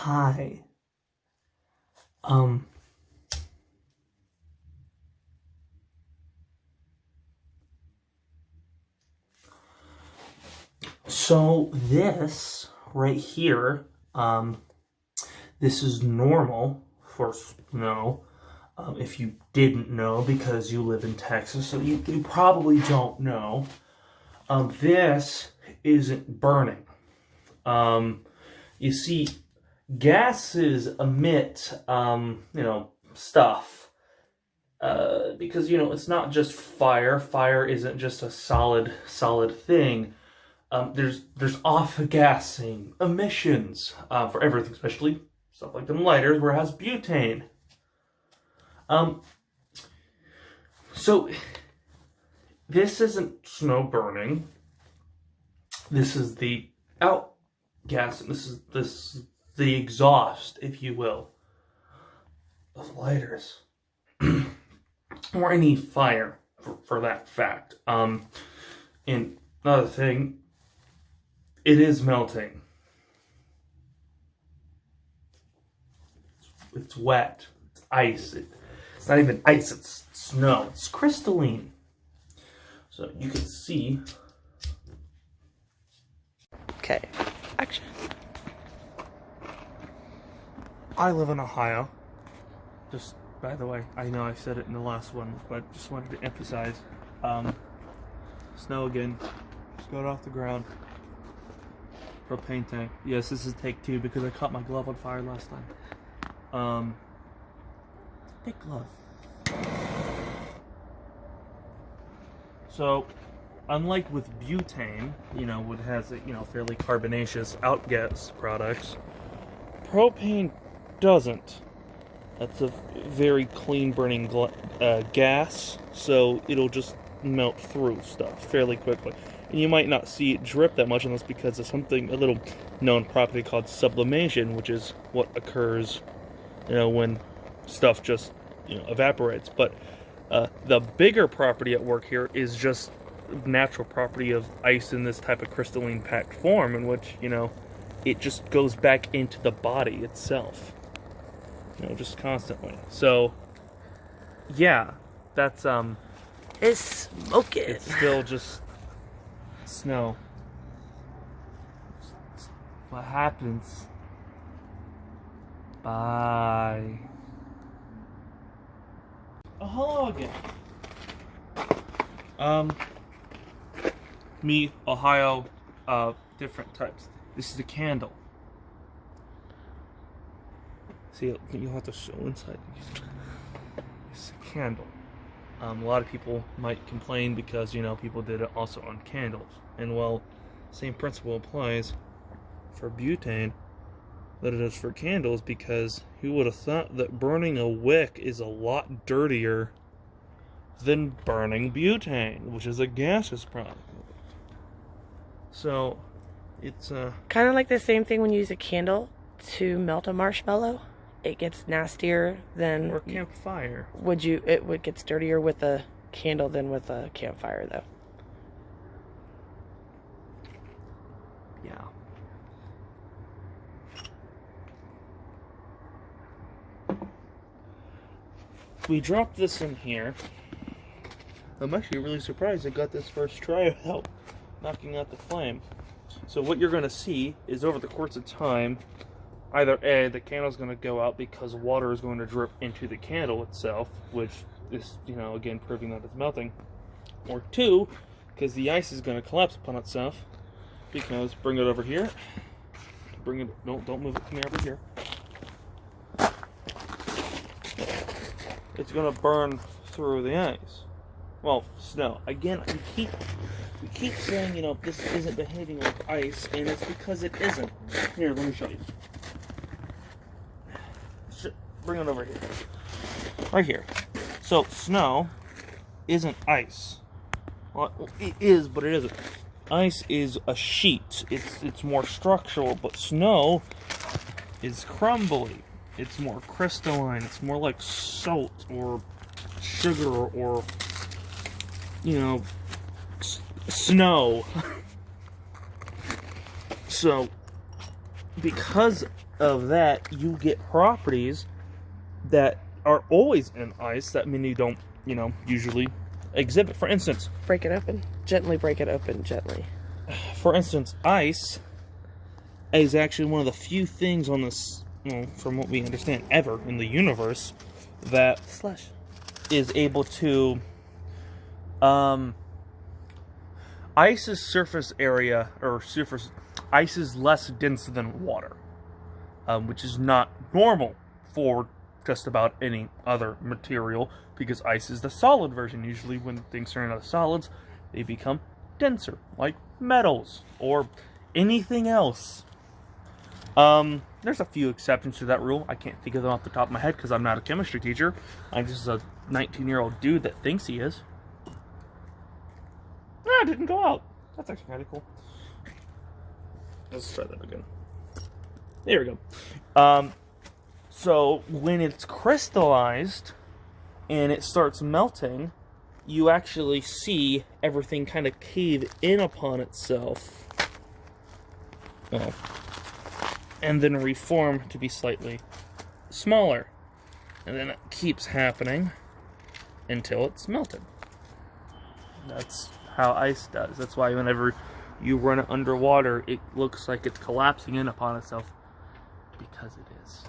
Hi. Um, so this right here, this is normal for snow. If you didn't know because you live in Texas, so you probably don't know. This isn't burning. You see, gases emit, stuff. Because it's not just fire. Fire isn't just a solid thing. There's off-gassing emissions for everything, especially stuff like them lighters, where it has butane. Um, so this isn't snow burning. This is the outgassing. This is the exhaust, if you will, of lighters. Or any fire, for that fact. And another thing, it is melting. It's wet. It's ice. It's not even ice, it's snow. It's crystalline. So you can see. Okay, action. I live in Ohio. Just, by the way, I know I said it in the last one, but just wanted to emphasize. Snow again. Just got off the ground. Propane tank. Yes, this is take 2 because I caught my glove on fire last time. Thick glove. So, unlike with butane, what has fairly carbonaceous outgas products, propane doesn't. That's a very clean burning gas, so it'll just melt through stuff fairly quickly. And you might not see it drip that much, and that's because of a little known property called sublimation, which is what occurs, when stuff just, evaporates. But the bigger property at work here is just natural property of ice in this type of crystalline packed form, in which, it just goes back into the body itself. Just constantly. So, yeah, that's, It's smoking. it's still just snow. It's what happens. Bye. Oh, hello again. Me, Ohio, different types. This is a candle. See, you'll have to show inside. It's a candle. A lot of people might complain because, people did it also on candles. And, well, same principle applies for butane that it is for candles, because who would have thought that burning a wick is a lot dirtier than burning butane, which is a gaseous product. So, it's, kind of like the same thing when you use a candle to melt a marshmallow. It gets nastier than... Or campfire. It gets dirtier with a candle than with a campfire, though. Yeah. We dropped this in here. I'm actually really surprised I got this first try without knocking out the flame. So what you're going to see is, over the course of time, either A, the candle's going to go out because water is going to drip into the candle itself, which is, again, proving that it's melting. Or 2, because the ice is going to collapse upon itself, because, bring it over here. Don't move it to me over here. It's going to burn through the ice. Well, snow. Again, we keep saying, this isn't behaving like ice, and it's because it isn't. Here, let me show you. Bring it over here. Right here. So, snow isn't ice. Well, it is, but it isn't. Ice is a sheet. It's more structural, but snow is crumbly. It's more crystalline. It's more like salt or sugar or, snow. So, because of that, you get properties that are always in ice that many don't, usually exhibit. For instance, Break it open. Gently break it open. Gently. For instance, ice is actually one of the few things on this, from what we understand, ever in the universe that Slush. is able to, ice's surface area, ice is less dense than water, which is not normal for just about any other material, because ice is the solid version. Usually when things turn into solids, they become denser, like metals or anything else. There's a few exceptions to that rule. I can't think of them off the top of my head because I'm not a chemistry teacher. I'm just a 19-year-old dude that thinks he is. Ah, it didn't go out. That's actually kind of cool. Let's try that again. There we go. So when it's crystallized and it starts melting, you actually see everything kind of cave in upon itself. And then reform to be slightly smaller. And then it keeps happening until it's melted. That's how ice does. That's why whenever you run it underwater, it looks like it's collapsing in upon itself. Because it is.